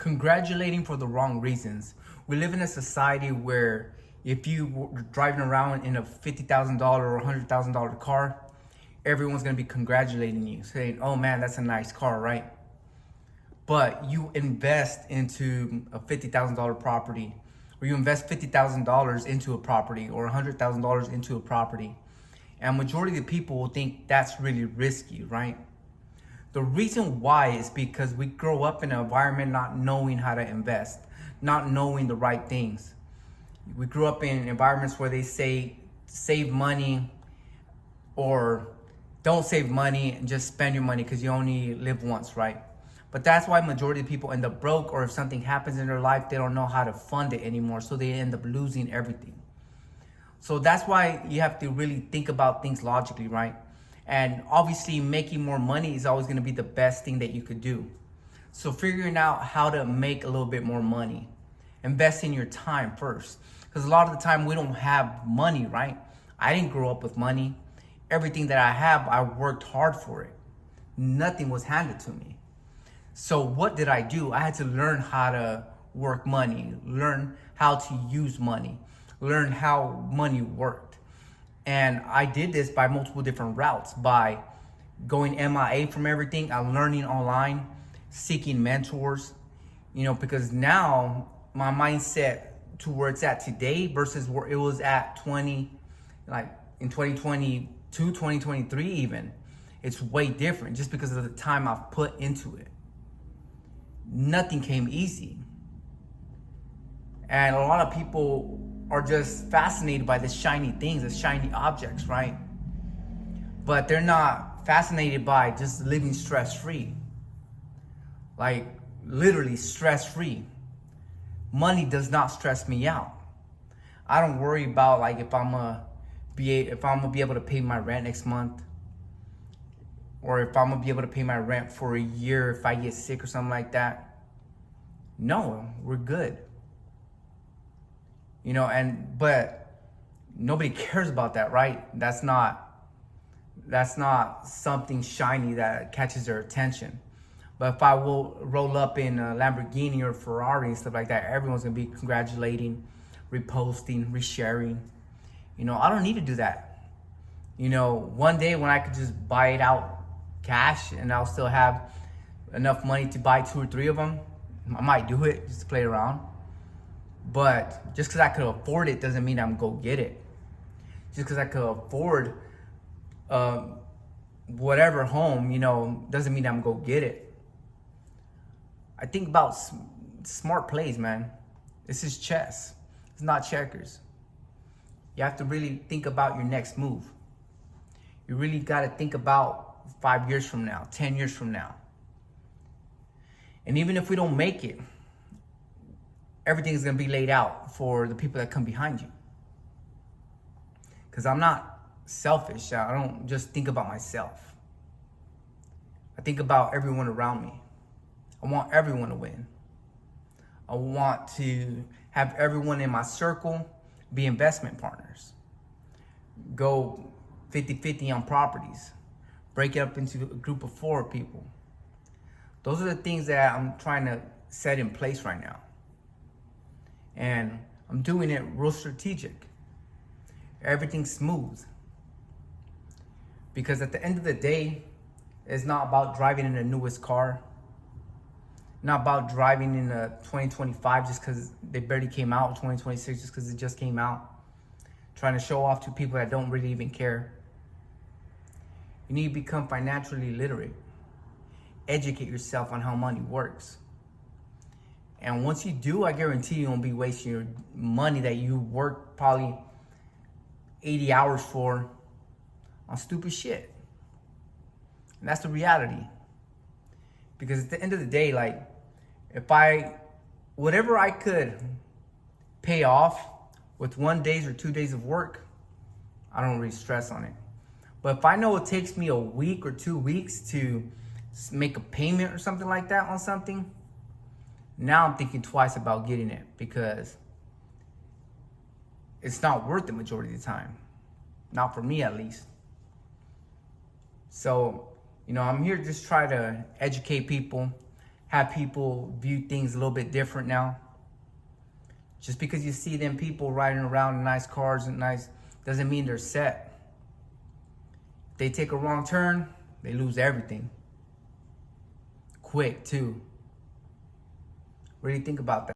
congratulating for the wrong reasons. We live in a society where if you were driving around in a $50,000 or $100,000 car, everyone's gonna be congratulating you, saying, "Oh man, that's a nice car, right?" But you invest into a $50,000 property, or you invest $50,000 into a property, or $100,000 into a property, and majority of the people will think that's really risky, right? The reason why is because we grow up in an environment not knowing how to invest, not knowing the right things. We grew up in environments where they say save money or don't save money and just spend your money because you only live once, right? But that's why majority of people end up broke, or if something happens in their life, they don't know how to fund it anymore, so they end up losing everything. So that's why you have to really think about things logically, right? And obviously making more money is always going to be the best thing that you could do. So figuring out how to make a little bit more money, investing your time first. Because a lot of the time we don't have money, right? I didn't grow up with money. Everything that I have, I worked hard for it. Nothing was handed to me. So what did I do? I had to learn how to work money, learn how to use money, learn how money worked. And I did this by multiple different routes, by going MIA from everything, I'm learning online, seeking mentors, because now my mindset to where it's at today versus where it was at in 2022, 2023 even, it's way different just because of the time I've put into it. Nothing came easy. And a lot of people are just fascinated by the shiny things, the shiny objects, right? But they're not fascinated by just living stress-free. Like literally stress-free. Money does not stress me out. I don't worry about like if I'm gonna be able to pay my rent next month, or if I'm gonna be able to pay my rent for a year if I get sick or something like that. No, we're good. But nobody cares about that, right? That's not something shiny that catches their attention. But if I will roll up in a Lamborghini or Ferrari and stuff like that, everyone's gonna be congratulating, reposting, resharing. I don't need to do that. One day when I could just buy it out cash and I'll still have enough money to buy 2 or 3 of them, I might do it just to play around. But just because I could afford it doesn't mean I'm gonna go get it. Just because I could afford whatever home, doesn't mean I'm gonna go get it. I think about smart plays, man. This is chess. It's not checkers. You have to really think about your next move. You really got to think about 5 years from now, 10 years from now. And even if we don't make it, everything's going to be laid out for the people that come behind you. Because I'm not selfish. I don't just think about myself. I think about everyone around me. I want everyone to win. I want to have everyone in my circle be investment partners. Go 50-50 on properties. Break it up into a group of 4 people. Those are the things that I'm trying to set in place right now. And I'm doing it real strategic. Everything's smooth. Because at the end of the day, it's not about driving in the newest car. Not about driving in a 2025 just because they barely came out, 2026 just because it just came out. Trying to show off to people that don't really even care. You need to become financially literate. Educate yourself on how money works. And once you do, I guarantee you won't be wasting your money that you worked probably 80 hours for on stupid shit. And that's the reality. Because at the end of the day, like, whatever I could pay off with 1 day or 2 days of work, I don't really stress on it. But if I know it takes me a week or 2 weeks to make a payment or something like that on something, now I'm thinking twice about getting it, because it's not worth the majority of the time. Not for me, at least. So, I'm here to just try to educate people, have people view things a little bit different now. Just because you see them people riding around in nice cars and nice, doesn't mean they're set. If they take a wrong turn, they lose everything. Quick too. What do you think about that?